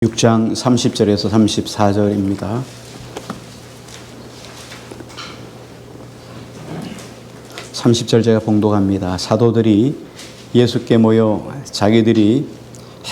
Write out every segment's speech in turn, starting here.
6장 30절에서 34절입니다. 제가 봉독합니다. 사도들이 예수께 모여 자기들이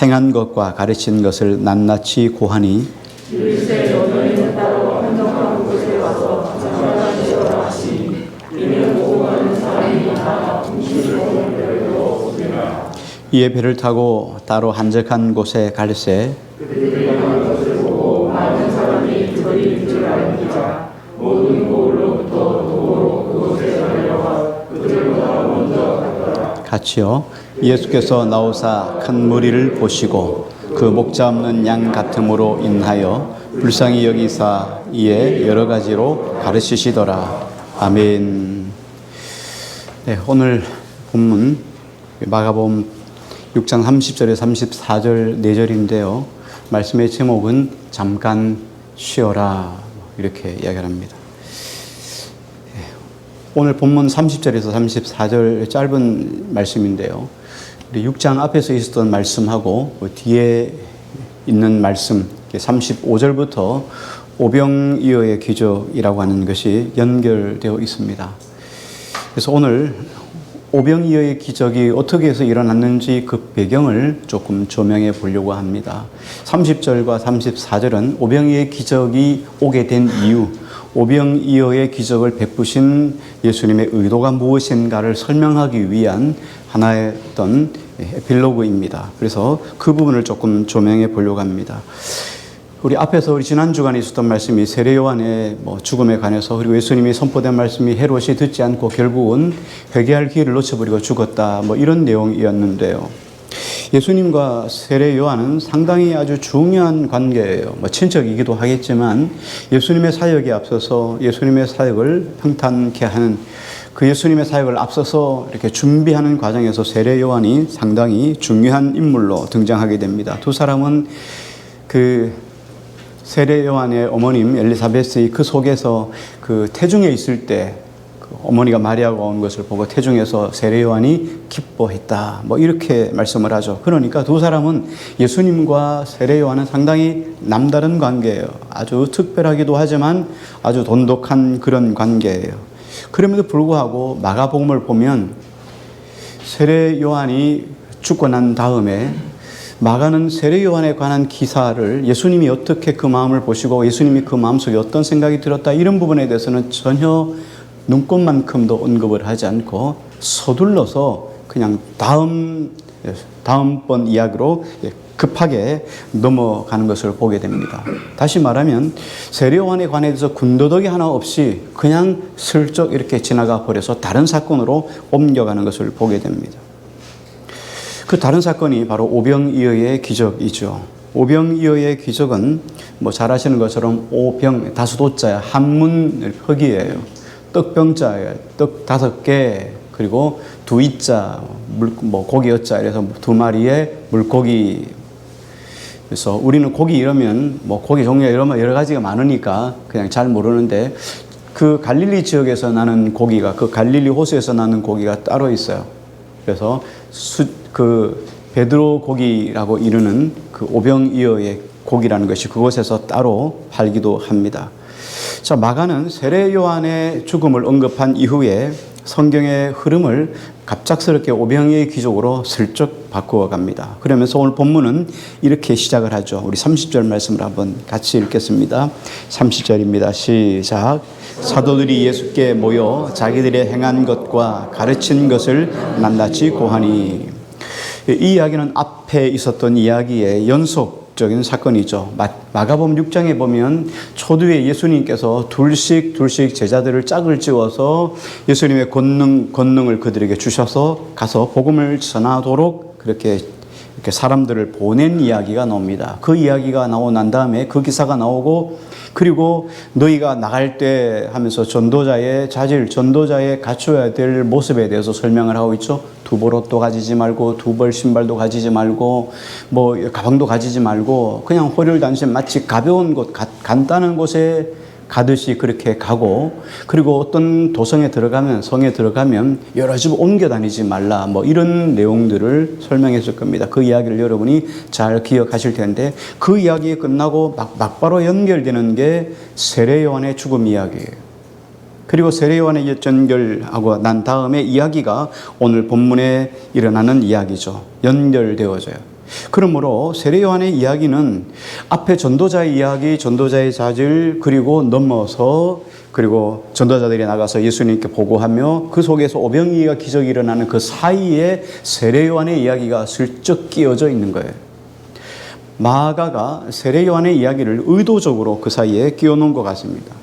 행한 것과 가르친 것을 낱낱이 고하니 일세 너희는 따로 한정한 곳에 와서 장사하시오라 하시니 이는 오고가는 사람이 다 음식을 별로 없으나 이에 배를 타고 따로 한적한 곳에 갈새 그들이 행한 것을 보고 많은 사람이 그들인 줄 알니라. 모든 고을로부터 도로 그곳에 달려가 그들보다 먼저 갔더라. 같이요. 예수께서 나오사 큰 무리를 보시고 그 목자 없는 양 같음으로 인하여 불쌍히 여기사 이에 여러 가지로 가르치시더라. 아멘. 네, 오늘 본문 마가복음 6장 30절에 34절 4절인데요. 말씀의 제목은 잠깐 쉬어라 이렇게 이야기합니다. 오늘 본문 30절에서 34절 짧은 말씀인데요. 우리 6장 앞에서 있었던 말씀하고 뒤에 있는 말씀 35절부터 오병이어의 기적이라고 하는 것이 연결되어 있습니다. 그래서 오늘 오병이어의 기적이 어떻게 해서 일어났는지 그 배경을 조금 조명해 보려고 합니다. 30절과 34절은 오병이어의 기적이 오게 된 이유, 오병이어의 기적을 베푸신 예수님의 의도가 무엇인가를 설명하기 위한 하나의 어떤 에필로그입니다. 그래서 그 부분을 조금 조명해 보려고 합니다. 우리 앞에서 우리 지난 주간에 있었던 말씀이 세례 요한의 죽음에 관해서 그리고 예수님이 선포된 말씀이 헤롯이 듣지 않고 결국은 회개할 기회를 놓쳐버리고 죽었다 이런 내용이었는데요. 예수님과 세례 요한은 상당히 아주 중요한 관계예요. 친척이기도 하겠지만 예수님의 사역에 앞서서 예수님의 사역을 평탄케 하는 그 예수님의 사역을 앞서서 이렇게 준비하는 과정에서 세례 요한이 상당히 중요한 인물로 등장하게 됩니다. 두 사람은 그 세례 요한의 어머님 엘리사벳의 그 속에서 그 태중에 있을 때 그 어머니가 마리아가 온 것을 보고 태중에서 세례 요한이 기뻐했다. 이렇게 말씀을 하죠. 그러니까 두 사람은 예수님과 세례 요한은 상당히 남다른 관계예요. 아주 특별하기도 하지만 아주 돈독한 그런 관계예요. 그럼에도 불구하고 마가복음을 보면 세례 요한이 죽고 난 다음에 마가는 세례 요한에 관한 기사를 예수님이 어떻게 그 마음을 보시고 예수님이 그 마음속에 어떤 생각이 들었다 이런 부분에 대해서는 전혀 눈꼽만큼도 언급을 하지 않고 서둘러서 그냥 다음번 이야기로 급하게 넘어가는 것을 보게 됩니다. 다시 말하면 세례 요한에 관해서 군더더기 하나 없이 그냥 슬쩍 이렇게 지나가 버려서 다른 사건으로 옮겨가는 것을 보게 됩니다. 그 다른 사건이 바로 오병이어의 기적이죠. 오병이어의 기적은 잘 아시는 것처럼 오병, 다수도자야, 한문 흑이에요. 떡병자예요. 떡 5개, 그리고 두이자, 고기여자, 그래서 2마리의 물고기. 그래서 우리는 고기 이러면 고기 종류가 여러 가지가 많으니까 그냥 잘 모르는데 그 갈릴리 지역에서 나는 고기가, 그 갈릴리 호수에서 나는 고기가 따로 있어요. 그래서 그 베드로 고기라고 이르는 그 오병이어의 고기라는 것이 그곳에서 따로 팔기도 합니다. 자, 마가는 세례 요한의 죽음을 언급한 이후에 성경의 흐름을 갑작스럽게 오병이어의 기적으로 슬쩍 바꾸어 갑니다. 그러면서 오늘 본문은 이렇게 시작을 하죠. 우리 30절 말씀을 한번 같이 읽겠습니다. 30절입니다. 시작. 사도들이 예수께 모여 자기들의 행한 것과 가르친 것을 낱낱이 고하니. 이 이야기는 앞에 있었던 이야기의 연속적인 사건이죠. 마가복음 6장에 보면 초두에 예수님께서 둘씩 제자들을 짝을 지어서 예수님의 권능을 그들에게 주셔서 가서 복음을 전하도록 그렇게 사람들을 보낸 이야기가 나옵니다. 그 이야기가 나오고 난 다음에 그 기사가 나오고 그리고 너희가 나갈 때 하면서 전도자의 자질, 전도자의 갖춰야 될 모습에 대해서 설명을 하고 있죠. 두벌옷도 가지지 말고 두벌 신발도 가지지 말고 가방도 가지지 말고 그냥 호련단신 마치 가벼운 곳, 간단한 곳에 가듯이 그렇게 가고, 그리고 어떤 도성에 들어가면, 성에 들어가면 여러 집 옮겨 다니지 말라, 뭐 이런 내용들을 설명했을 겁니다. 그 이야기를 여러분이 잘 기억하실 텐데, 그 이야기 끝나고 막바로 연결되는 게 세례 요한의 죽음 이야기예요. 그리고 세례 요한의 연결하고 난 다음에 이야기가 오늘 본문에 일어나는 이야기죠. 연결되어져요. 그러므로 세례 요한의 이야기는 앞에 전도자의 이야기, 전도자의 자질, 그리고 넘어서, 그리고 전도자들이 나가서 예수님께 보고하며 그 속에서 오병이어가 기적이 일어나는 그 사이에 세례 요한의 이야기가 슬쩍 끼어져 있는 거예요. 마가가 세례 요한의 이야기를 의도적으로 그 사이에 끼워 놓은 것 같습니다.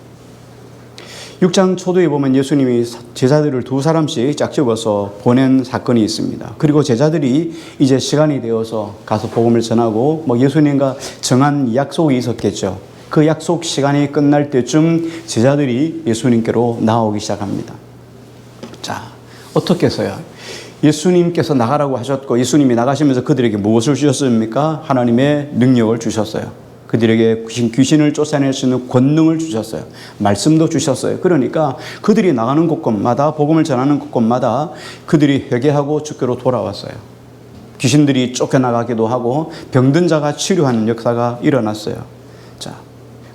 6장 초도에 보면 예수님이 제자들을 2사람씩 짝집어서 보낸 사건이 있습니다. 그리고 제자들이 이제 시간이 되어서 가서 복음을 전하고, 뭐 예수님과 정한 약속이 있었겠죠. 그 약속 시간이 끝날 때쯤 제자들이 예수님께로 나오기 시작합니다. 자, 어떻게 해서요? 예수님께서 나가라고 하셨고, 예수님이 나가시면서 그들에게 무엇을 주셨습니까? 하나님의 능력을 주셨어요. 그들에게 귀신을 쫓아낼 수 있는 권능을 주셨어요. 말씀도 주셨어요. 그러니까 그들이 나가는 곳곳마다, 복음을 전하는 곳곳마다 그들이 회개하고 주께로 돌아왔어요. 귀신들이 쫓겨나가기도 하고 병든 자가 치료하는 역사가 일어났어요. 자,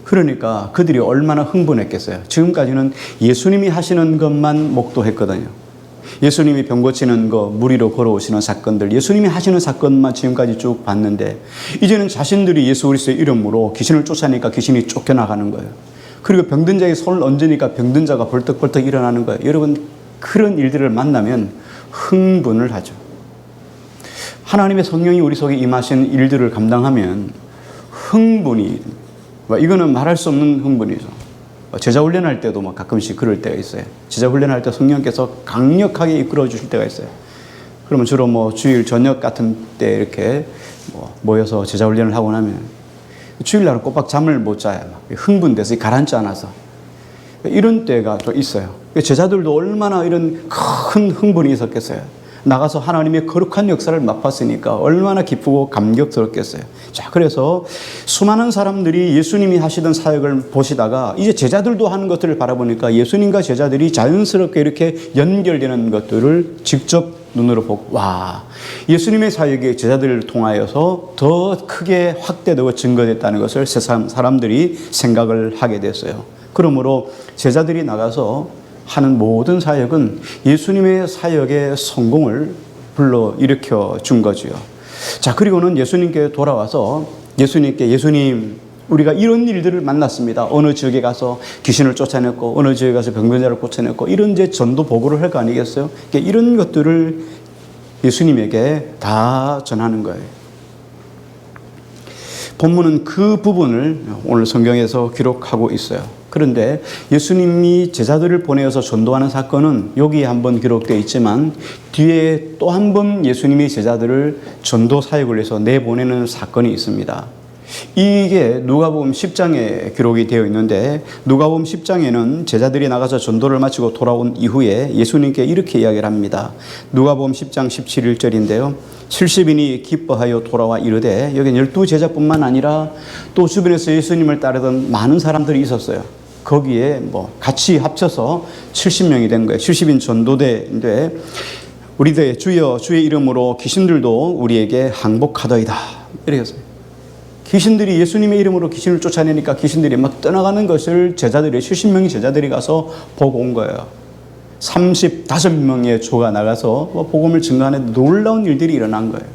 그러니까 그들이 얼마나 흥분했겠어요. 지금까지는 예수님이 하시는 것만 목도했거든요. 예수님이 병 고치는 거, 물 위로 걸어오시는 사건들, 예수님이 하시는 사건만 지금까지 쭉 봤는데, 이제는 자신들이 예수 그리스도의 이름으로 귀신을 쫓아내니까 귀신이 쫓겨나가는 거예요. 그리고 병든 자의 손을 얹으니까 병든 자가 벌떡벌떡 일어나는 거예요. 여러분, 그런 일들을 만나면 흥분을 하죠. 하나님의 성령이 우리 속에 임하신 일들을 감당하면 흥분이, 이거는 말할 수 없는 흥분이죠. 제자 훈련할 때도 막 가끔씩 그럴 때가 있어요. 제자 훈련할 때 성령께서 강력하게 이끌어 주실 때가 있어요. 그러면 주로 뭐 주일 저녁 같은 때 이렇게 모여서 제자 훈련을 하고 나면 주일날은 꼬박 잠을 못 자요. 흥분돼서 가라앉지 않아서. 이런 때가 또 있어요. 제자들도 얼마나 이런 큰 흥분이 있었겠어요. 나가서 하나님의 거룩한 역사를 맛봤으니까 얼마나 기쁘고 감격스럽겠어요. 자, 그래서 수많은 사람들이 예수님이 하시던 사역을 보시다가 이제 제자들도 하는 것들을 바라보니까 예수님과 제자들이 자연스럽게 이렇게 연결되는 것들을 직접 눈으로 보고, 와, 예수님의 사역이 제자들을 통하여서 더 크게 확대되고 증거됐다는 것을 세상 사람들이 생각을 하게 됐어요. 그러므로 제자들이 나가서 하는 모든 사역은 예수님의 사역의 성공을 불러일으켜 준 거지요. 자, 그리고는 예수님께 돌아와서 예수님, 우리가 이런 일들을 만났습니다. 어느 지역에 가서 귀신을 쫓아냈고, 어느 지역에 가서 병변자를 고쳐냈고, 이런 이제 전도 보고를 할 거 아니겠어요? 이런 것들을 예수님에게 다 전하는 거예요. 본문은 그 부분을 오늘 성경에서 기록하고 있어요. 그런데 예수님이 제자들을 보내어서 전도하는 사건은 여기에 한번 기록되어 있지만 뒤에 또 한 번 예수님이 제자들을 전도 사역을 위해서 내보내는 사건이 있습니다. 이게 누가복음 10장에 기록이 되어 있는데, 누가복음 10장에는 제자들이 나가서 전도를 마치고 돌아온 이후에 예수님께 이렇게 이야기를 합니다. 누가복음 10장 17절인데요. 70인이 기뻐하여 돌아와 이르되, 여기는 12제자뿐만 아니라 또 주변에서 예수님을 따르던 많은 사람들이 있었어요. 거기에 같이 합쳐서 70명이 된 거예요. 70인 전도대인데, 우리들 주여 주의 이름으로 귀신들도 우리에게 항복하더이다. 이렇게 했어요. 귀신들이 예수님의 이름으로 귀신을 쫓아내니까 귀신들이 막 떠나가는 것을 70명의 제자들이 가서 보고 온 거예요. 35명의 조가 나가서 복음을 증거하는 놀라운 일들이 일어난 거예요.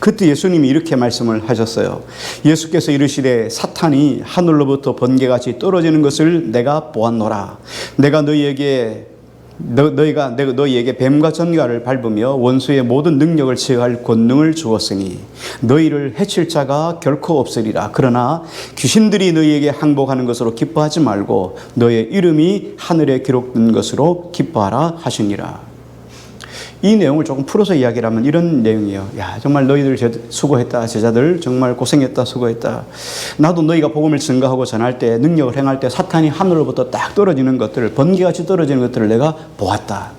그때 예수님이 이렇게 말씀을 하셨어요. 예수께서 이르시되 사탄이 하늘로부터 번개같이 떨어지는 것을 내가 보았노라. 내가 너희가 너희에게 뱀과 전갈을 밟으며 원수의 모든 능력을 제어할 권능을 주었으니 너희를 해칠 자가 결코 없으리라. 그러나 귀신들이 너희에게 항복하는 것으로 기뻐하지 말고 너의 이름이 하늘에 기록된 것으로 기뻐하라 하시니라. 이 내용을 조금 풀어서 이야기를 하면 이런 내용이에요. 야, 정말 너희들 수고했다. 제자들 정말 고생했다. 수고했다. 나도 너희가 복음을 증거하고 전할 때, 능력을 행할 때 사탄이 하늘로부터 딱 떨어지는 것들을, 번개같이 떨어지는 것들을 내가 보았다.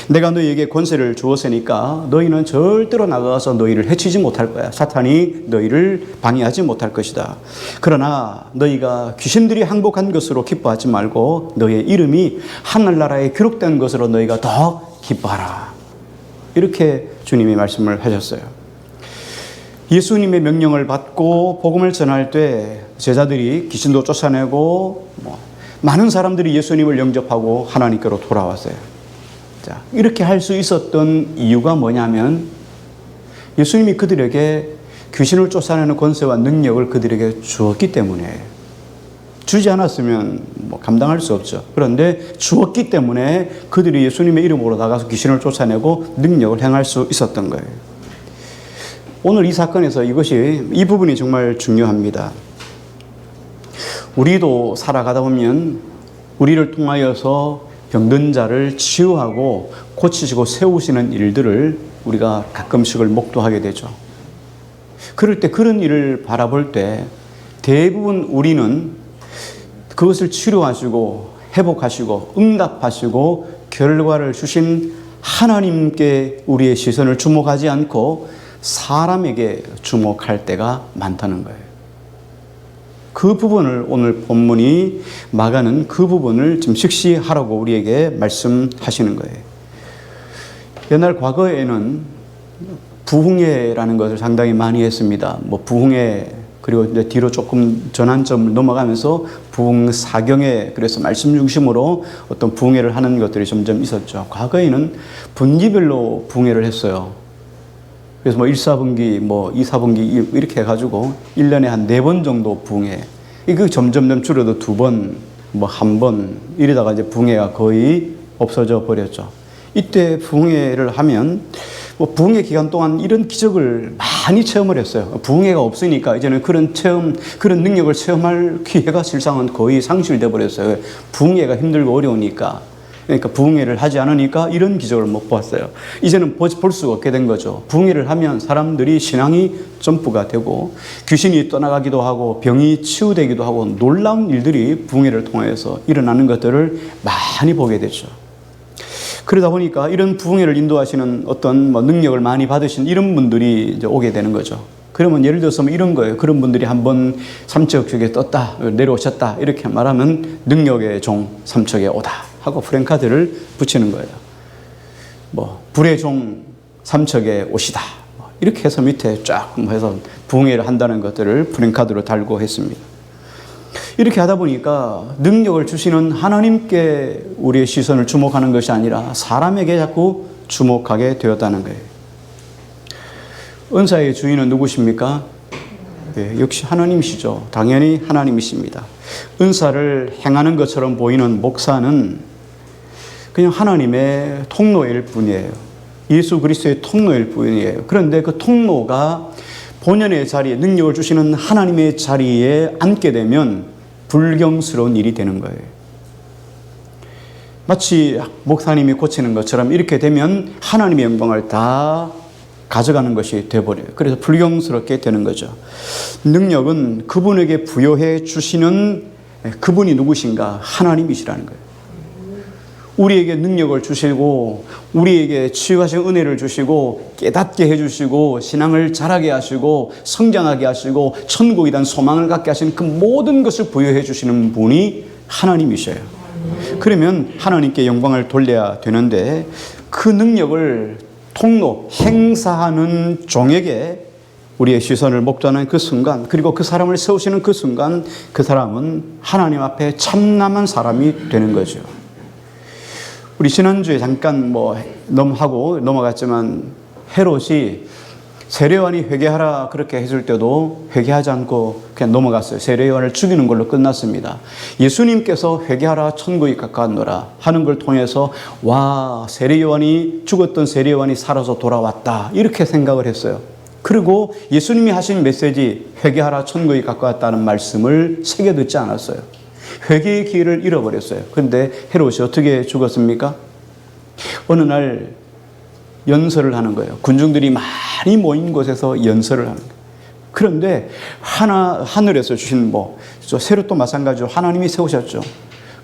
내가 너희에게 권세를 주었으니까 너희는 절대로 나가서 너희를 해치지 못할 거야. 사탄이 너희를 방해하지 못할 것이다. 그러나 너희가 귀신들이 항복한 것으로 기뻐하지 말고 너희의 이름이 하늘나라에 기록된 것으로 너희가 더 기뻐하라. 이렇게 주님이 말씀을 하셨어요. 예수님의 명령을 받고 복음을 전할 때 제자들이 귀신도 쫓아내고 많은 사람들이 예수님을 영접하고 하나님께로 돌아왔어요. 자, 이렇게 할 수 있었던 이유가 뭐냐면 예수님이 그들에게 귀신을 쫓아내는 권세와 능력을 그들에게 주었기 때문에, 주지 않았으면 감당할 수 없죠. 그런데 주었기 때문에 그들이 예수님의 이름으로 나가서 귀신을 쫓아내고 능력을 행할 수 있었던 거예요. 오늘 이 사건에서 이 부분이 정말 중요합니다. 우리도 살아가다 보면 우리를 통하여서 병든 자를 치유하고 고치시고 세우시는 일들을 우리가 가끔씩을 목도하게 되죠. 그럴 때 그런 일을 바라볼 때 대부분 우리는 그것을 치료하시고 회복하시고 응답하시고 결과를 주신 하나님께 우리의 시선을 주목하지 않고 사람에게 주목할 때가 많다는 거예요. 그 부분을 오늘 본문이 막아는 그 부분을 좀 직시하라고 우리에게 말씀하시는 거예요. 옛날 과거에는 부흥회라는 것을 상당히 많이 했습니다. 부흥회, 그리고 이제 뒤로 조금 전환점을 넘어가면서 부흥사경회, 그래서 말씀 중심으로 어떤 부흥회를 하는 것들이 점점 있었죠. 과거에는 분기별로 부흥회를 했어요. 그래서 1사분기, 2사분기 이렇게 해가지고 1년에 한 4번 정도 부흥회. 이거 점점 줄어도 2번, 1번 이러다가 이제 부흥회가 거의 없어져 버렸죠. 이때 부흥회를 하면 부흥회 기간 동안 이런 기적을 많이 체험을 했어요. 부흥회가 없으니까 이제는 그런 능력을 체험할 기회가 실상은 거의 상실돼 버렸어요. 부흥회가 힘들고 어려우니까. 그러니까 부흥회를 하지 않으니까 이런 기적을 못 봤어요. 이제는 볼 수가 없게 된 거죠. 부흥회를 하면 사람들이 신앙이 점프가 되고 귀신이 떠나가기도 하고 병이 치유되기도 하고 놀라운 일들이 부흥회를 통해서 일어나는 것들을 많이 보게 되죠. 그러다 보니까 이런 부흥회를 인도하시는 어떤 능력을 많이 받으신 이런 분들이 이제 오게 되는 거죠. 그러면 예를 들어서 이런 거예요. 그런 분들이 한번 삼척에 떴다, 내려오셨다 이렇게 말하면 능력의 종 삼척에 오다 하고 프랭카드를 붙이는 거예요. 불의 종 삼척에 오시다 이렇게 해서 밑에 쫙 해서 부흥회를 한다는 것들을 프랭카드로 달고 했습니다. 이렇게 하다 보니까 능력을 주시는 하나님께 우리의 시선을 주목하는 것이 아니라 사람에게 자꾸 주목하게 되었다는 거예요. 은사의 주인은 누구십니까? 네, 역시 하나님이시죠. 당연히 하나님이십니다. 은사를 행하는 것처럼 보이는 목사는 그냥 하나님의 통로일 뿐이에요. 예수 그리스도의 통로일 뿐이에요. 그런데 그 통로가 본연의 자리에, 능력을 주시는 하나님의 자리에 앉게 되면 불경스러운 일이 되는 거예요. 마치 목사님이 고치는 것처럼 이렇게 되면 하나님의 영광을 다 가져가는 것이 되어버려요. 그래서 불경스럽게 되는 거죠. 능력은 그분에게 부여해 주시는 그분이 누구신가? 하나님이시라는 거예요. 우리에게 능력을 주시고 우리에게 치유하신 은혜를 주시고 깨닫게 해주시고 신앙을 자라게 하시고 성장하게 하시고 천국에 대한 소망을 갖게 하시는 그 모든 것을 부여해 주시는 분이 하나님이셔요. 그러면 하나님께 영광을 돌려야 되는데 그 능력을 통로, 행사하는 종에게 우리의 시선을 목도하는 그 순간, 그리고 그 사람을 세우시는 그 순간 그 사람은 하나님 앞에 참남한 사람이 되는 거죠. 우리 지난주에 잠깐 하고 넘어갔지만 헤롯이 세례요한이 회개하라 그렇게 해줄 때도 회개하지 않고 그냥 넘어갔어요. 세례요한을 죽이는 걸로 끝났습니다. 예수님께서 회개하라 천국이 가까웠노라 하는 걸 통해서 세례요한이 죽었던 세례요한이 살아서 돌아왔다 이렇게 생각을 했어요. 그리고 예수님이 하신 메시지 회개하라 천국이 가까웠다는 말씀을 새겨 듣지 않았어요. 회개의 기회를 잃어버렸어요. 그런데 헤롯이 어떻게 죽었습니까? 어느 날 연설을 하는 거예요. 군중들이 많이 모인 곳에서 연설을 하는 거예요. 그런데 하늘에서 주신 세례도 마찬가지로 하나님이 세우셨죠.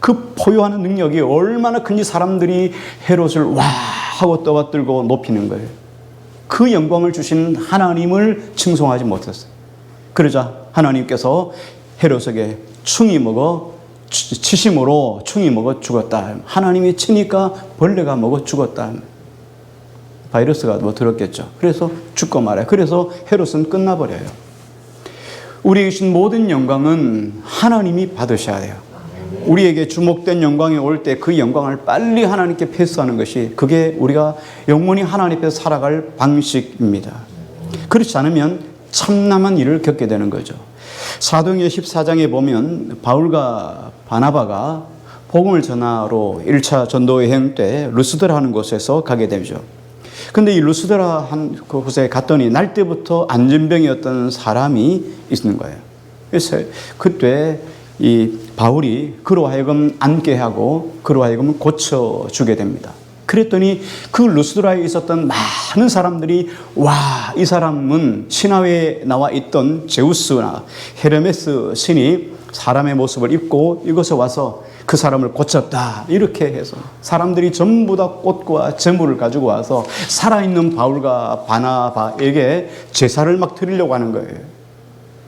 그 포효하는 능력이 얼마나 큰지 사람들이 헤롯을 하고 떠받들고 높이는 거예요. 그 영광을 주신 하나님을 칭송하지 못했어요. 그러자 하나님께서 헤롯에게 충이 먹어 치심으로 충이 먹어 죽었다. 하나님이 치니까 벌레가 먹어 죽었다. 바이러스가 뭐 들었겠죠. 그래서 죽고 말아요. 그래서 헤롯은 끝나버려요. 우리에게 주신 모든 영광은 하나님이 받으셔야 돼요. 우리에게 주목된 영광이 올 때 그 영광을 빨리 하나님께 패스하는 것이, 그게 우리가 영원히 하나님 앞에서 살아갈 방식입니다. 그렇지 않으면 참남한 일을 겪게 되는 거죠. 사도행전 14장에 보면 바울과 바나바가 복음을 전하러 1차 전도 여행 때 루스드라 하는 곳에서 가게 되죠. 근데 이 루스드라 한 곳에 갔더니 날 때부터 안전병이었던 사람이 있는 거예요. 그래서 그때 이 바울이 그로 하여금 앉게 하고 그로 하여금 고쳐주게 됩니다. 그랬더니 그 루스드라에 있었던 많은 사람들이, 와, 이 사람은 신화에 나와 있던 제우스나 헤르메스 신이 사람의 모습을 입고 이곳에 와서 그 사람을 고쳤다, 이렇게 해서 사람들이 전부 다 꽃과 제물을 가지고 와서 살아있는 바울과 바나바에게 제사를 막 드리려고 하는 거예요.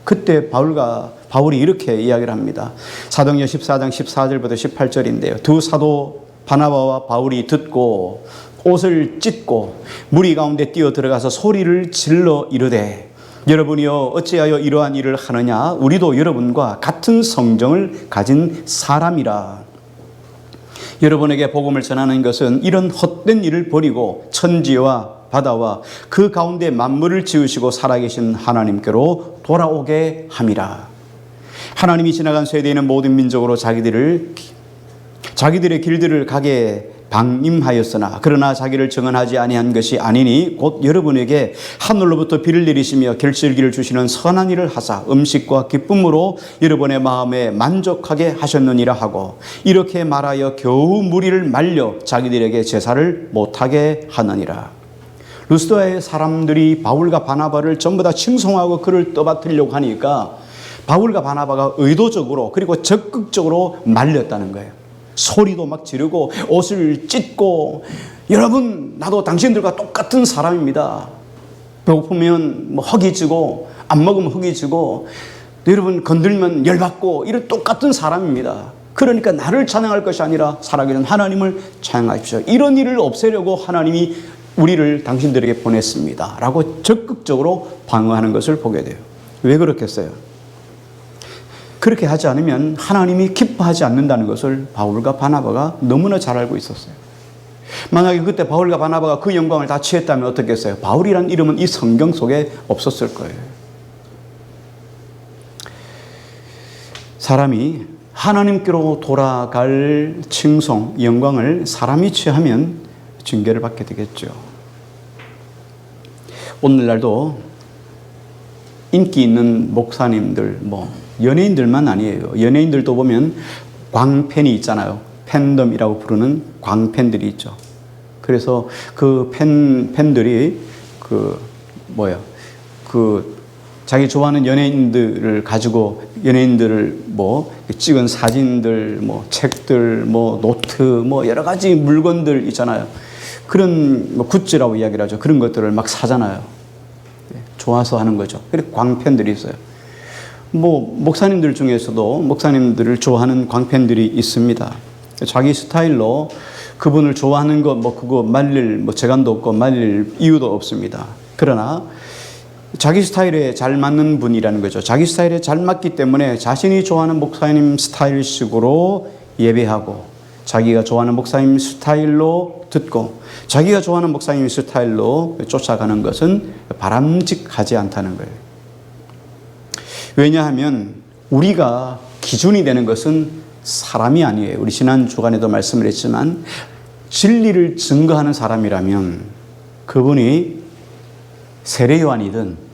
그때 바울이 이렇게 이야기를 합니다. 사도행전 14장 14절부터 18절인데요. 두 사도 바나바와 바울이 듣고 옷을 찢고 무리 가운데 뛰어 들어가서 소리를 질러 이르되, 여러분이여 어찌하여 이러한 일을 하느냐? 우리도 여러분과 같은 성정을 가진 사람이라. 여러분에게 복음을 전하는 것은 이런 헛된 일을 버리고 천지와 바다와 그 가운데 만물을 지으시고 살아계신 하나님께로 돌아오게 함이라. 하나님이 지나간 세대에는 모든 민족으로 자기들의 길들을 가게 방임하였으나 그러나 자기를 정언하지 아니한 것이 아니니 곧 여러분에게 하늘로부터 비를 내리시며 결실기를 주시는 선한 일을 하사 음식과 기쁨으로 여러분의 마음에 만족하게 하셨느니라 하고, 이렇게 말하여 겨우 무리를 말려 자기들에게 제사를 못하게 하느니라. 루스드라의 사람들이 바울과 바나바를 전부 다 칭송하고 그를 떠받들려고 하니까 바울과 바나바가 의도적으로 그리고 적극적으로 말렸다는 거예요. 소리도 막 지르고 옷을 찢고, 여러분 나도 당신들과 똑같은 사람입니다. 배고프면 뭐 흙이 지고 안 먹으면 흙이 지고 여러분 건들면 열받고 이런 똑같은 사람입니다. 그러니까 나를 찬양할 것이 아니라 살아계신 하나님을 찬양하십시오. 이런 일을 없애려고 하나님이 우리를 당신들에게 보냈습니다 라고 적극적으로 방어하는 것을 보게 돼요. 왜 그렇겠어요? 그렇게 하지 않으면 하나님이 기뻐하지 않는다는 것을 바울과 바나바가 너무나 잘 알고 있었어요. 만약에 그때 바울과 바나바가 그 영광을 다 취했다면 어떻겠어요? 바울이란 이름은 이 성경 속에 없었을 거예요. 사람이 하나님께로 돌아갈 칭송, 영광을 사람이 취하면 징계를 받게 되겠죠. 오늘날도 인기 있는 목사님들, 연예인들만 아니에요. 연예인들도 보면 광팬이 있잖아요. 팬덤이라고 부르는 광팬들이 있죠. 그래서 그 팬들이 자기 좋아하는 연예인들을 가지고 연예인들을 찍은 사진들, 책들, 노트, 여러 가지 물건들 있잖아요. 그런 굿즈라고 이야기를 하죠. 그런 것들을 막 사잖아요. 좋아서 하는 거죠. 그리고 광팬들이 있어요. 목사님들 중에서도 목사님들을 좋아하는 광팬들이 있습니다. 자기 스타일로 그분을 좋아하는 거 그거 말릴 재간도 없고 말릴 이유도 없습니다. 그러나 자기 스타일에 잘 맞는 분이라는 거죠. 자기 스타일에 잘 맞기 때문에 자신이 좋아하는 목사님 스타일식으로 예배하고, 자기가 좋아하는 목사님 스타일로 듣고, 자기가 좋아하는 목사님 스타일로 쫓아가는 것은 바람직하지 않다는 거예요. 왜냐하면 우리가 기준이 되는 것은 사람이 아니에요. 우리 지난 주간에도 말씀을 했지만 진리를 증거하는 사람이라면 그분이 세례요한이든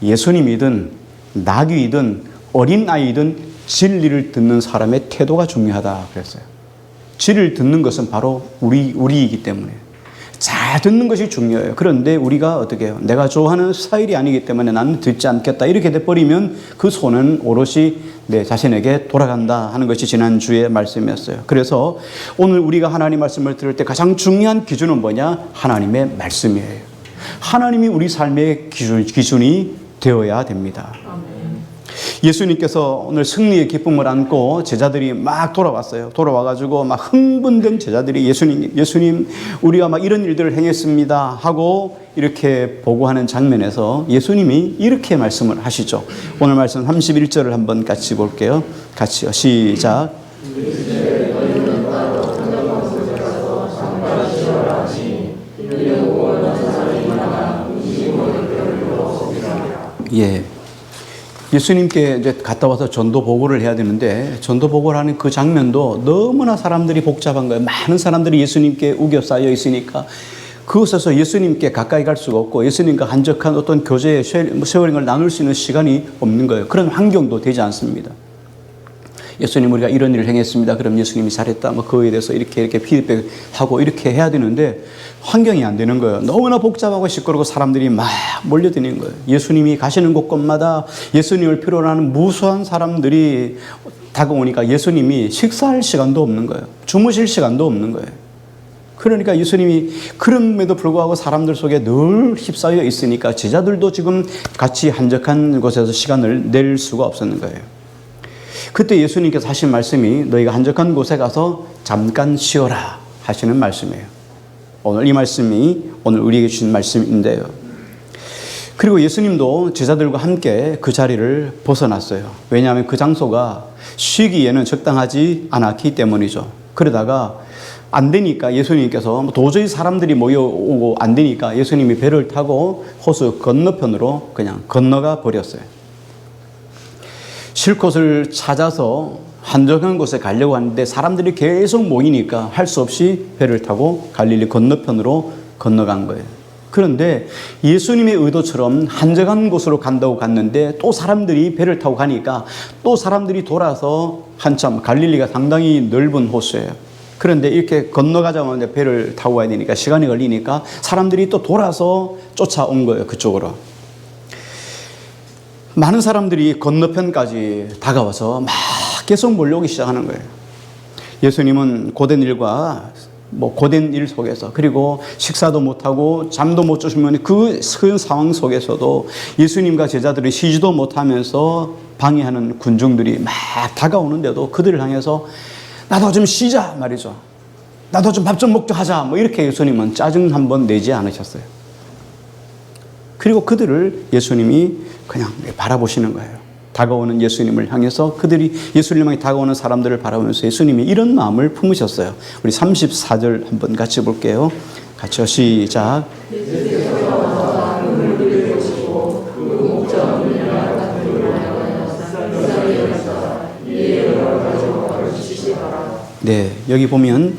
예수님이든 나귀이든 어린아이든 진리를 듣는 사람의 태도가 중요하다 그랬어요. 진리를 듣는 것은 바로 우리이기 때문에, 잘 듣는 것이 중요해요. 그런데 우리가 어떻게 해요? 내가 좋아하는 스타일이 아니기 때문에 나는 듣지 않겠다. 이렇게 돼버리면 그 손은 오롯이 내 자신에게 돌아간다 하는 것이 지난주의 말씀이었어요. 그래서 오늘 우리가 하나님 말씀을 들을 때 가장 중요한 기준은 뭐냐? 하나님의 말씀이에요. 하나님이 우리 삶의 기준이 되어야 됩니다. 예수님께서 오늘 승리의 기쁨을 안고 제자들이 막 돌아왔어요. 돌아와가지고 막 흥분된 제자들이 예수님, 우리가 막 이런 일들을 행했습니다 하고 이렇게 보고하는 장면에서 예수님이 이렇게 말씀을 하시죠. 오늘 말씀 31절을 한번 같이 볼게요. 같이요. 시작. 예. 예수님께 이제 갔다 와서 전도 보고를 해야 되는데 전도 보고를 하는 그 장면도 너무나 사람들이 복잡한 거예요. 많은 사람들이 예수님께 우겨 쌓여 있으니까 그곳에서 예수님께 가까이 갈 수가 없고 예수님과 한적한 어떤 교제의 쉐어링을 나눌 수 있는 시간이 없는 거예요. 그런 환경도 되지 않습니다. 예수님 우리가 이런 일을 행했습니다. 그럼 예수님이 잘했다. 뭐 그거에 대해서 이렇게 피드백하고 이렇게 해야 되는데 환경이 안 되는 거예요. 너무나 복잡하고 시끄럽고 사람들이 막 몰려드는 거예요. 예수님이 가시는 곳곳마다 예수님을 필요로 하는 무수한 사람들이 다가오니까 예수님이 식사할 시간도 없는 거예요. 주무실 시간도 없는 거예요. 그러니까 예수님이 그럼에도 불구하고 사람들 속에 늘 휩싸여 있으니까 제자들도 지금 같이 한적한 곳에서 시간을 낼 수가 없었는 거예요. 그때 예수님께서 하신 말씀이 너희가 한적한 곳에 가서 잠깐 쉬어라 하시는 말씀이에요. 오늘 이 말씀이 오늘 우리에게 주신 말씀인데요. 그리고 예수님도 제자들과 함께 그 자리를 벗어났어요. 왜냐하면 그 장소가 쉬기에는 적당하지 않았기 때문이죠. 그러다가 안 되니까 예수님께서 도저히 사람들이 모여오고 안 되니까 예수님이 배를 타고 호수 건너편으로 그냥 건너가 버렸어요. 쉴 곳을 찾아서 한적한 곳에 가려고 하는데 사람들이 계속 모이니까 할 수 없이 배를 타고 갈릴리 건너편으로 건너간 거예요. 그런데 예수님의 의도처럼 한적한 곳으로 간다고 갔는데 또 사람들이 배를 타고 가니까 또 사람들이 돌아서 한참 갈릴리가 상당히 넓은 호수예요. 그런데 이렇게 건너가자마자 배를 타고 가야 되니까 시간이 걸리니까 사람들이 또 돌아서 쫓아온 거예요. 그쪽으로. 많은 사람들이 건너편까지 다가와서 막 계속 몰려오기 시작하는 거예요. 예수님은 고된 일과 고된 일 속에서 그리고 식사도 못하고 잠도 못 주시면 그 큰 상황 속에서도 예수님과 제자들이 쉬지도 못하면서 방해하는 군중들이 막 다가오는데도 그들을 향해서 나도 좀 쉬자 말이죠. 나도 좀 밥 좀 먹자 하자 이렇게 예수님은 짜증 한번 내지 않으셨어요. 그리고 그들을 예수님이 그냥 바라보시는 거예요. 다가오는 예수님을 향해서 그들이 예수님을 다가오는 사람들을 바라보면서 예수님이 이런 마음을 품으셨어요. 우리 34절 한번 같이 볼게요. 같이요. 시작. 네, 여기 보면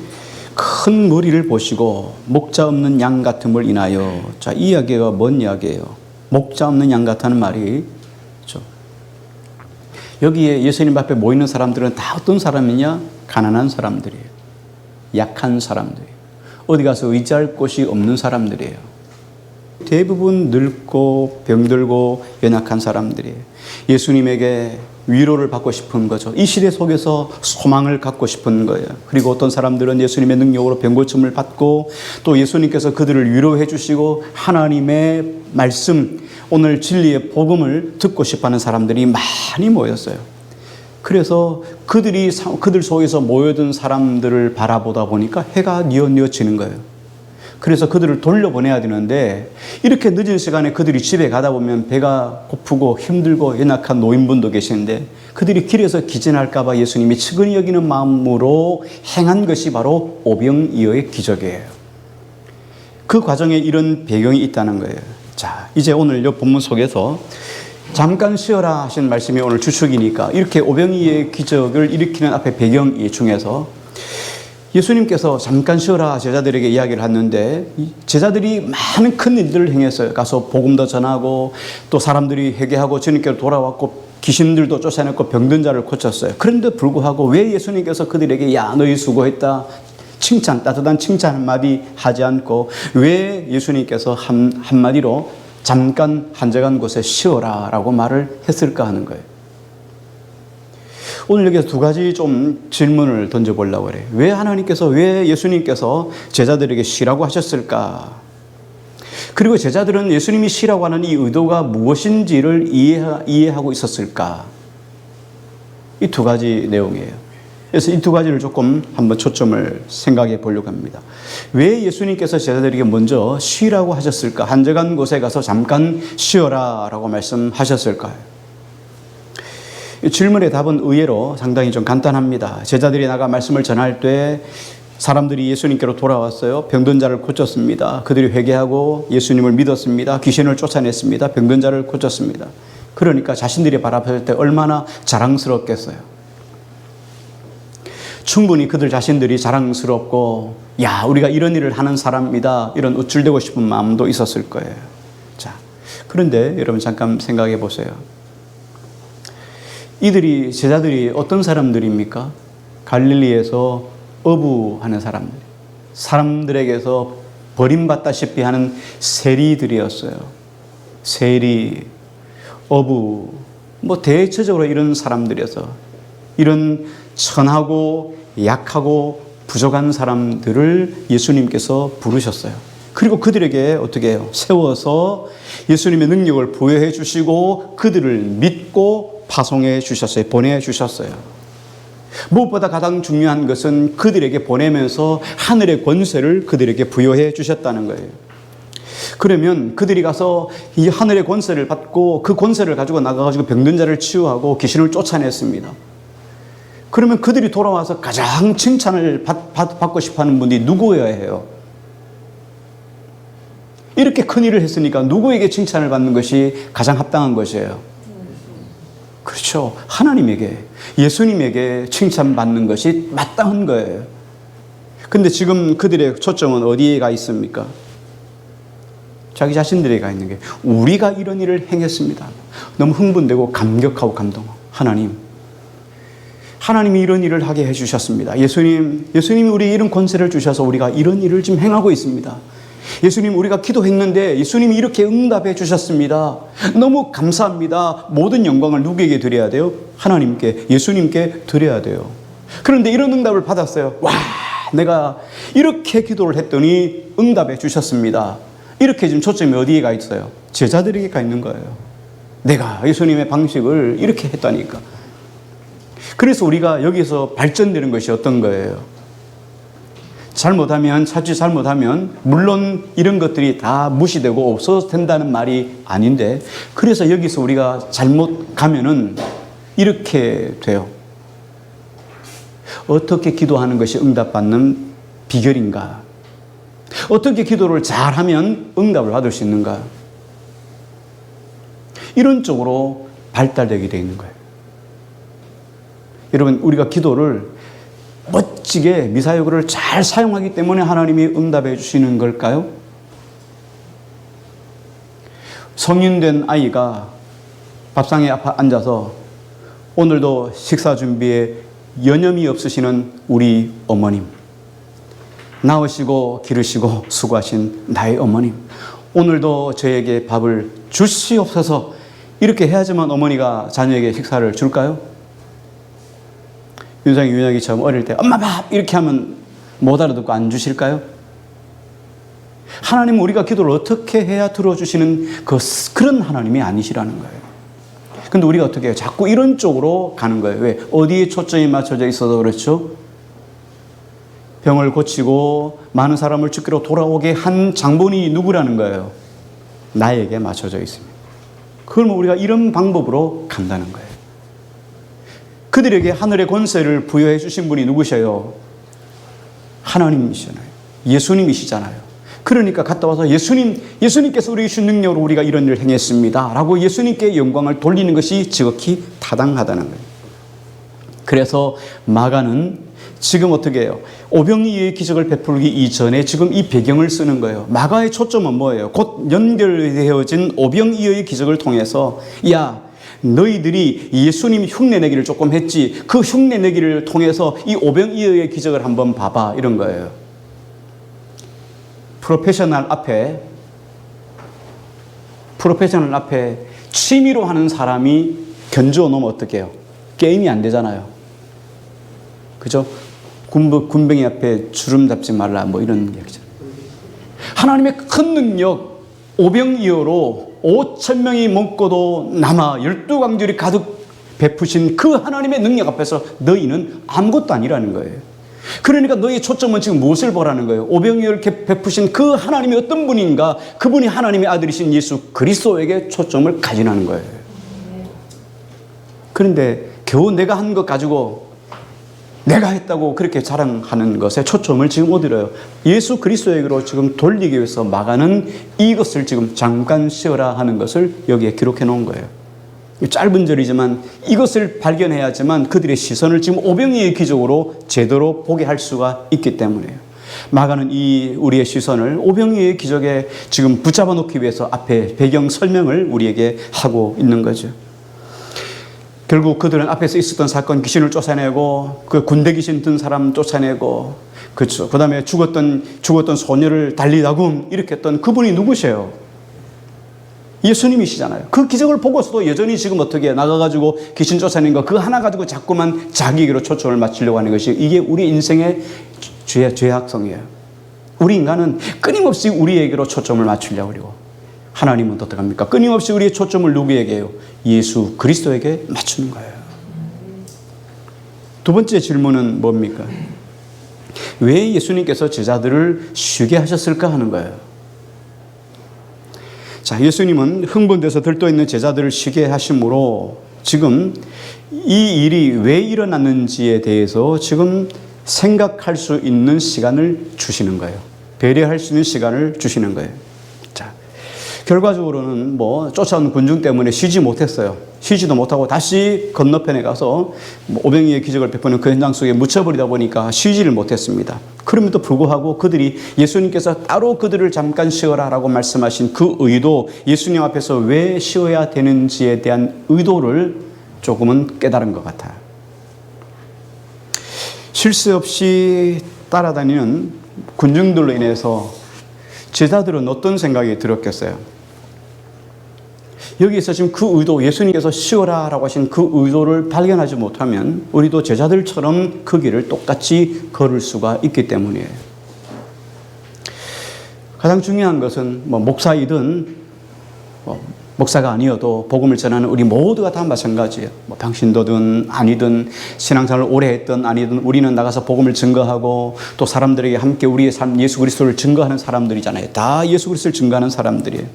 큰 무리를 보시고 목자 없는 양 같음을 인하여. 자, 이 이야기가 뭔 이야기예요? 목자 없는 양 같다는 말이 그렇죠. 여기에 예수님 앞에 모이는 사람들은 다 어떤 사람이냐? 가난한 사람들이에요. 약한 사람들이에요. 어디 가서 의지할 곳이 없는 사람들이에요. 대부분 늙고 병들고 연약한 사람들이에요. 예수님에게 위로를 받고 싶은 거죠. 이 시대 속에서 소망을 갖고 싶은 거예요. 그리고 어떤 사람들은 예수님의 능력으로 병고침을 받고 또 예수님께서 그들을 위로해 주시고 하나님의 말씀, 오늘 진리의 복음을 듣고 싶어하는 사람들이 많이 모였어요. 그래서 그들 속에서 모여든 사람들을 바라보다 보니까 해가 뉘어지는 거예요. 그래서 그들을 돌려보내야 되는데 이렇게 늦은 시간에 그들이 집에 가다 보면 배가 고프고 힘들고 연약한 노인분도 계시는데 그들이 길에서 기진할까 봐 예수님이 측은히 여기는 마음으로 행한 것이 바로 오병이어의 기적이에요. 그 과정에 이런 배경이 있다는 거예요. 자, 이제 오늘 이 본문 속에서 잠깐 쉬어라 하신 말씀이 오늘 주축이니까 이렇게 오병이어의 기적을 일으키는 앞에 배경 중에서 예수님께서 잠깐 쉬어라 제자들에게 이야기를 했는데 제자들이 많은 큰 일들을 행했어요. 가서 복음도 전하고 또 사람들이 회개하고 주님께로 돌아왔고 귀신들도 쫓아냈고 병든 자를 고쳤어요. 그런데 불구하고 왜 예수님께서 그들에게 야 너희 수고했다 칭찬, 따뜻한 칭찬 한마디 하지 않고 왜 예수님께서 한마디로 잠깐 한적한 곳에 쉬어라 라고 말을 했을까 하는 거예요. 오늘 여기서 두 가지 좀 질문을 던져보려고 그래요. 왜 예수님께서 제자들에게 쉬라고 하셨을까? 그리고 제자들은 예수님이 쉬라고 하는 이 의도가 무엇인지를 이해하고 있었을까? 이 두 가지 내용이에요. 그래서 이 두 가지를 조금 한번 초점을 생각해 보려고 합니다. 왜 예수님께서 제자들에게 먼저 쉬라고 하셨을까? 한적한 곳에 가서 잠깐 쉬어라 라고 말씀하셨을까요? 이 질문의 답은 의외로 상당히 좀 간단합니다. 제자들이 나가 말씀을 전할 때 사람들이 예수님께로 돌아왔어요. 병든 자를 고쳤습니다. 그들이 회개하고 예수님을 믿었습니다. 귀신을 쫓아냈습니다. 병든 자를 고쳤습니다. 그러니까 자신들이 바라볼 때 얼마나 자랑스럽겠어요. 충분히 그들 자신들이 자랑스럽고 야 우리가 이런 일을 하는 사람이다 이런 우쭐대고 싶은 마음도 있었을 거예요. 자, 그런데 여러분 잠깐 생각해 보세요. 제자들이 어떤 사람들입니까? 갈릴리에서 어부하는 사람들에게서 버림받다시피 하는 세리들이었어요. 세리, 어부, 대체적으로 이런 사람들이어서 이런 천하고 약하고 부족한 사람들을 예수님께서 부르셨어요. 그리고 그들에게 어떻게 해요? 세워서 예수님의 능력을 부여해 주시고 그들을 믿고 파송해 주셨어요. 보내 주셨어요. 무엇보다 가장 중요한 것은 그들에게 보내면서 하늘의 권세를 그들에게 부여해 주셨다는 거예요. 그러면 그들이 가서 이 하늘의 권세를 받고 그 권세를 가지고 나가가지고 병든 자를 치유하고 귀신을 쫓아냈습니다. 그러면 그들이 돌아와서 가장 칭찬을 받고 싶어 하는 분이 누구여야 해요? 이렇게 큰 일을 했으니까 누구에게 칭찬을 받는 것이 가장 합당한 것이에요? 그렇죠. 하나님에게, 예수님에게 칭찬받는 것이 마땅한 거예요. 근데 지금 그들의 초점은 어디에 가 있습니까? 자기 자신들에게 가 있는 게 우리가 이런 일을 행했습니다. 너무 흥분되고 감격하고 감동하고 하나님이 이런 일을 하게 해주셨습니다. 예수님이 우리에게 이런 권세를 주셔서 우리가 이런 일을 지금 행하고 있습니다. 예수님 우리가 기도했는데 예수님이 이렇게 응답해 주셨습니다. 너무 감사합니다. 모든 영광을 누구에게 드려야 돼요? 하나님께, 예수님께 드려야 돼요. 그런데 이런 응답을 받았어요. 와, 내가 이렇게 기도를 했더니 응답해 주셨습니다. 이렇게 지금 초점이 어디에 가 있어요? 제자들에게 가 있는 거예요. 내가 예수님의 방식을 이렇게 했다니까. 그래서 우리가 여기서 발전되는 것이 어떤 거예요? 자칫 잘못하면 물론 이런 것들이 다 무시되고 없어도 된다는 말이 아닌데 그래서 여기서 우리가 잘못 가면은 이렇게 돼요. 어떻게 기도하는 것이 응답받는 비결인가? 어떻게 기도를 잘하면 응답을 받을 수 있는가? 이런 쪽으로 발달되게 되어 있는 거예요. 여러분 우리가 기도를 멋지게 미사여구를 잘 사용하기 때문에 하나님이 응답해 주시는 걸까요? 성인된 아이가 밥상에 앞에 앉아서 오늘도 식사 준비에 여념이 없으시는 우리 어머님, 낳으시고 기르시고 수고하신 나의 어머님, 오늘도 저에게 밥을 주시옵소서 이렇게 해야지만 어머니가 자녀에게 식사를 줄까요? 윤혁이처럼 어릴 때 엄마 밥 이렇게 하면 못 알아듣고 안 주실까요? 하나님은 우리가 기도를 어떻게 해야 들어주시는 그런 하나님이 아니시라는 거예요. 근데 우리가 어떻게 해요? 자꾸 이런 쪽으로 가는 거예요. 왜? 어디에 초점이 맞춰져 있어서 그렇죠? 병을 고치고 많은 사람을 죽기로 돌아오게 한 장본인이 누구라는 거예요? 나에게 맞춰져 있습니다. 그러면 우리가 이런 방법으로 간다는 거예요. 그들에게 하늘의 권세를 부여해 주신 분이 누구셔요? 하나님이시잖아요. 예수님이시잖아요. 그러니까 갔다 와서 예수님께서 우리에게 주신 능력으로 우리가 이런 일을 행했습니다 라고 예수님께 영광을 돌리는 것이 지극히 타당하다는 거예요. 그래서 마가는 지금 어떻게 해요? 오병이어의 기적을 베풀기 이전에 지금 이 배경을 쓰는 거예요. 마가의 초점은 뭐예요? 곧 연결되어진 오병이어의 기적을 통해서 야, 너희들이 예수님 흉내내기를 조금 했지, 그 흉내내기를 통해서 이 오병이어의 기적을 한번 봐봐, 이런 거예요. 프로페셔널 앞에 취미로 하는 사람이 견주어 놓으면 어떡해요? 게임이 안 되잖아요. 그죠? 군뱅이 앞에 주름 잡지 말라, 뭐 이런 얘기죠. 하나님의 큰 능력, 오병이어로 5,000명이 먹고도 남아 12광줄이 가득 베푸신 그 하나님의 능력 앞에서 너희는 아무것도 아니라는 거예요. 그러니까 너희의 초점은 지금 무엇을 보라는 거예요? 오병이어를 베푸신 그 하나님이 어떤 분인가? 그분이 하나님의 아들이신 예수 그리스도에게 초점을 가지라는 거예요. 그런데 겨우 내가 한 것 가지고 내가 했다고 그렇게 자랑하는 것에 초점을 지금 어디로요? 예수 그리스도에게로 지금 돌리기 위해서 막아는 이것을 지금 잠깐 쉬어라 하는 것을 여기에 기록해 놓은 거예요. 짧은 절이지만 이것을 발견해야지만 그들의 시선을 지금 오병이어의 기적으로 제대로 보게 할 수가 있기 때문이에요. 마가는 이 우리의 시선을 오병이어의 기적에 지금 붙잡아 놓기 위해서 앞에 배경 설명을 우리에게 하고 있는 거죠. 결국 그들은 앞에서 있었던 사건, 귀신을 쫓아내고 그 군대 귀신 든 사람 쫓아내고, 그렇죠. 그다음에 죽었던 소녀를 달리다굼 이렇게 했던 그분이 누구세요? 예수님이시잖아요. 그 기적을 보고서도 여전히 지금 어떻게 나가가지고 귀신 쫓아낸 거 그 하나 가지고 자꾸만 자기에게로 초점을 맞추려고 하는 것이, 이게 우리 인생의 죄악성이에요. 우리 인간은 끊임없이 우리에게로 초점을 맞추려고 그러고, 하나님은 어떡합니까? 끊임없이 우리의 초점을 누구에게 해요? 예수 그리스도에게 맞추는 거예요. 두 번째 질문은 뭡니까? 왜 예수님께서 제자들을 쉬게 하셨을까 하는 거예요. 자, 예수님은 흥분돼서 들떠있는 제자들을 쉬게 하심으로 지금 이 일이 왜 일어났는지에 대해서 지금 생각할 수 있는 시간을 주시는 거예요. 배려할 수 있는 시간을 주시는 거예요. 자, 결과적으로는 뭐 쫓아온 군중 때문에 쉬지 못했어요. 쉬지도 못하고 다시 건너편에 가서 오병이어의 기적을 베푸는 그 현장 속에 묻혀버리다 보니까 쉬지를 못했습니다. 그럼에도 불구하고 그들이 예수님께서 따로 그들을 잠깐 쉬어라 라고 말씀하신 그 의도, 예수님 앞에서 왜 쉬어야 되는지에 대한 의도를 조금은 깨달은 것 같아요. 쉴 새 없이 따라다니는 군중들로 인해서 제자들은 어떤 생각이 들었겠어요? 여기에서 지금 그 의도, 예수님께서 쉬어라 라고 하신 그 의도를 발견하지 못하면 우리도 제자들처럼 그 길을 똑같이 걸을 수가 있기 때문이에요. 가장 중요한 것은 목사이든 목사가 아니어도 복음을 전하는 우리 모두가 다 마찬가지예요. 당신도든 아니든 신앙생활을 오래 했든 아니든 우리는 나가서 복음을 증거하고 또 사람들에게 함께 우리의 삶 예수 그리스도를 증거하는 사람들이잖아요. 다 예수 그리스도를 증거하는 사람들이에요.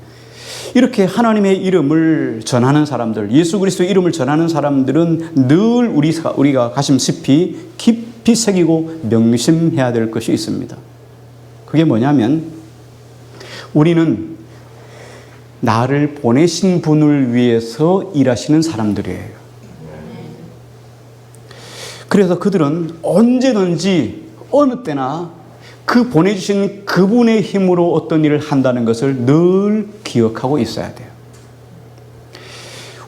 이렇게 하나님의 이름을 전하는 사람들, 예수 그리스도의 이름을 전하는 사람들은 늘 우리가 가슴깊이 깊이 새기고 명심해야 될 것이 있습니다. 그게 뭐냐면 우리는 나를 보내신 분을 위해서 일하시는 사람들이에요. 그래서 그들은 언제든지 어느 때나 그 보내주신 그분의 힘으로 어떤 일을 한다는 것을 늘 기억하고 있어야 돼요.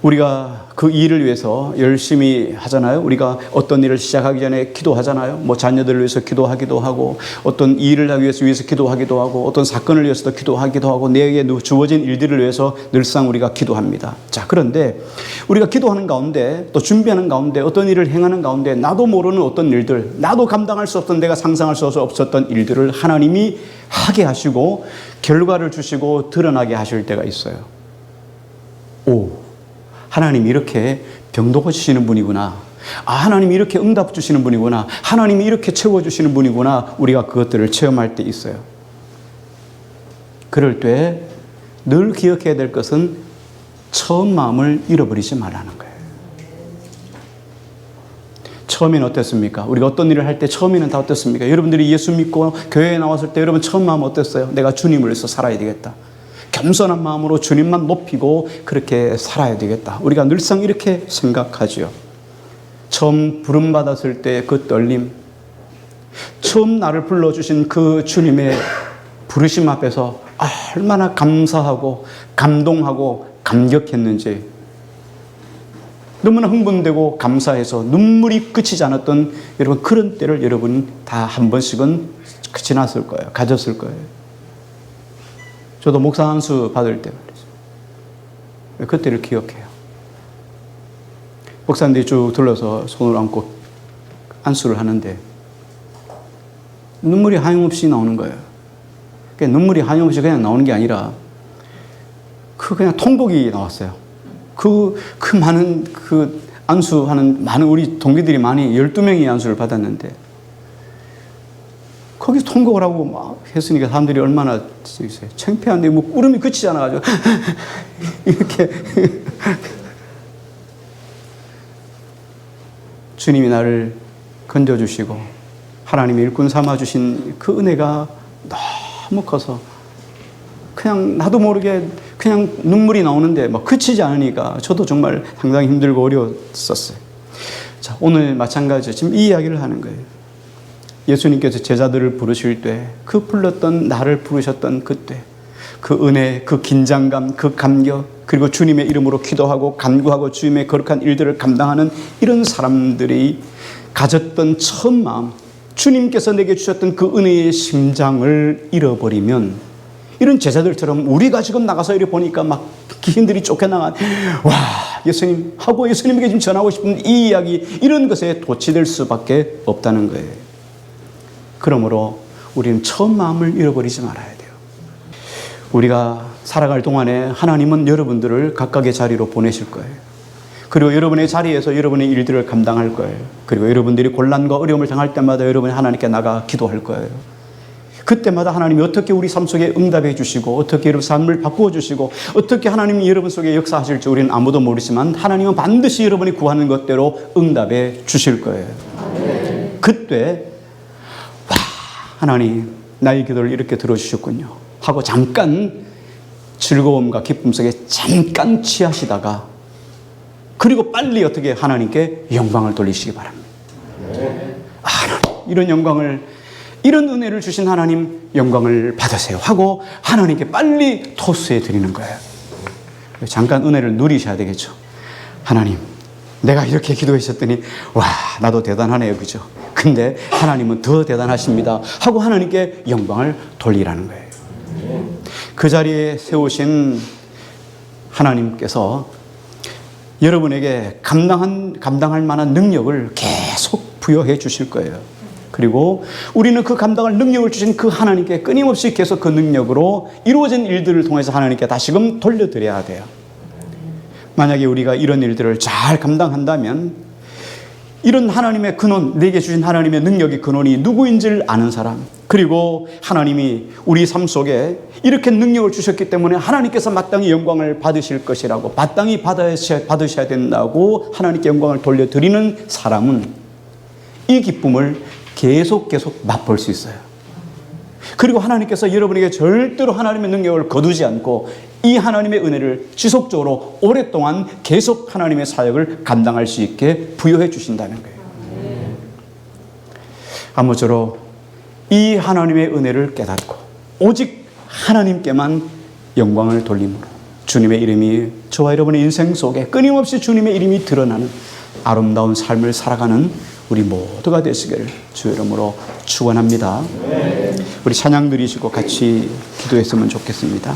우리가 그 일을 위해서 열심히 하잖아요. 우리가 어떤 일을 시작하기 전에 기도하잖아요. 자녀들을 위해서 기도하기도 하고, 어떤 일을 하기 위해서 기도하기도 하고, 어떤 사건을 위해서도 기도하기도 하고, 내게 주어진 일들을 위해서 늘상 우리가 기도합니다. 자, 그런데 우리가 기도하는 가운데 또 준비하는 가운데 어떤 일을 행하는 가운데 나도 모르는 어떤 일들, 나도 감당할 수 없던, 내가 상상할 수 없었던 일들을 하나님이 하게 하시고 결과를 주시고 드러나게 하실 때가 있어요. 하나님이 이렇게 병도 고치시는 분이구나. 하나님이 이렇게 응답 주시는 분이구나. 하나님이 이렇게 채워주시는 분이구나. 우리가 그것들을 체험할 때 있어요. 그럴 때 늘 기억해야 될 것은 처음 마음을 잃어버리지 말라는 거예요. 처음에는 어땠습니까? 우리가 어떤 일을 할 때 처음에는 다 어땠습니까? 여러분들이 예수 믿고 교회에 나왔을 때 여러분 처음 마음 어땠어요? 내가 주님을 위해서 살아야 되겠다. 겸손한 마음으로 주님만 높이고 그렇게 살아야 되겠다. 우리가 늘상 이렇게 생각하죠. 처음 부름받았을 때 그 떨림, 처음 나를 불러주신 그 주님의 부르심 앞에서 얼마나 감사하고 감동하고 감격했는지 너무나 흥분되고 감사해서 눈물이 그치지 않았던 여러분 그런 때를 여러분 다 한 번씩은 지났을 거예요. 가졌을 거예요. 저도 목사 안수 받을 때 말이죠. 그때를 기억해요. 목사님들이 쭉 둘러서 손을 얹고 안수를 하는데 눈물이 하염없이 나오는 거예요. 그러니까 눈물이 하염없이 그냥 나오는 게 아니라 그냥 통곡이 나왔어요. 그 많은 안수하는 많은 우리 동기들이 많이 12명이 안수를 받았는데 거기서 통곡을 하고 막 했으니까 사람들이 얼마나 창피한데 뭐 울음이 그치지 않아가지고 이렇게 주님이 나를 건져주시고 하나님이 일꾼 삼아주신 그 은혜가 너무 커서 그냥 나도 모르게 그냥 눈물이 나오는데 막 그치지 않으니까 저도 정말 상당히 힘들고 어려웠었어요. 자, 오늘 마찬가지로 지금 이 이야기를 하는 거예요. 예수님께서 제자들을 부르실 때 그 불렀던 나를 부르셨던 그때 그 은혜, 그 긴장감, 그 감격 그리고 주님의 이름으로 기도하고 간구하고 주님의 거룩한 일들을 감당하는 이런 사람들이 가졌던 처음 마음, 주님께서 내게 주셨던 그 은혜의 심장을 잃어버리면 이런 제자들처럼 우리가 지금 나가서 이렇게 보니까 막 귀신들이 쫓겨나간 와 예수님 하고 예수님에게 지금 전하고 싶은 이 이야기 이런 것에 도취될 수밖에 없다는 거예요. 그러므로 우리는 처음 마음을 잃어버리지 말아야 돼요. 우리가 살아갈 동안에 하나님은 여러분들을 각각의 자리로 보내실 거예요. 그리고 여러분의 자리에서 여러분의 일들을 감당할 거예요. 그리고 여러분들이 곤란과 어려움을 당할 때마다 여러분이 하나님께 나가 기도할 거예요. 그때마다 하나님이 어떻게 우리 삶 속에 응답해 주시고 어떻게 여러분 삶을 바꾸어 주시고 어떻게 하나님이 여러분 속에 역사하실지 우리는 아무도 모르지만 하나님은 반드시 여러분이 구하는 것대로 응답해 주실 거예요. 그때 와 하나님 나의 기도를 이렇게 들어주셨군요 하고 잠깐 즐거움과 기쁨 속에 잠깐 취하시다가 그리고 빨리 어떻게 하나님께 영광을 돌리시기 바랍니다. 하나님 이런 영광을 이런 은혜를 주신 하나님 영광을 받으세요 하고 하나님께 빨리 토스해 드리는 거예요. 잠깐 은혜를 누리셔야 되겠죠. 하나님 내가 이렇게 기도했었더니 와 나도 대단하네요 그죠. 근데 하나님은 더 대단하십니다 하고 하나님께 영광을 돌리라는 거예요. 그 자리에 세우신 하나님께서 여러분에게 감당할 만한 능력을 계속 부여해 주실 거예요. 그리고 우리는 그 감당할 능력을 주신 그 하나님께 끊임없이 계속 그 능력으로 이루어진 일들을 통해서 하나님께 다시금 돌려드려야 돼요. 만약에 우리가 이런 일들을 잘 감당한다면 이런 하나님의 근원, 내게 주신 하나님의 능력의 근원이 누구인지를 아는 사람, 그리고 하나님이 우리 삶 속에 이렇게 능력을 주셨기 때문에 하나님께서 마땅히 영광을 받으실 것이라고 마땅히 받으셔야 된다고 하나님께 영광을 돌려드리는 사람은 이 기쁨을 계속 맛볼 수 있어요. 그리고 하나님께서 여러분에게 절대로 하나님의 능력을 거두지 않고 이 하나님의 은혜를 지속적으로 오랫동안 계속 하나님의 사역을 감당할 수 있게 부여해 주신다는 거예요. 아무쪼록 이 하나님의 은혜를 깨닫고 오직 하나님께만 영광을 돌림으로 주님의 이름이 저와 여러분의 인생 속에 끊임없이 주님의 이름이 드러나는 아름다운 삶을 살아가는 우리 모두가 되시기를 주 이름으로 축원합니다. 우리 찬양 드리시고 같이 기도했으면 좋겠습니다.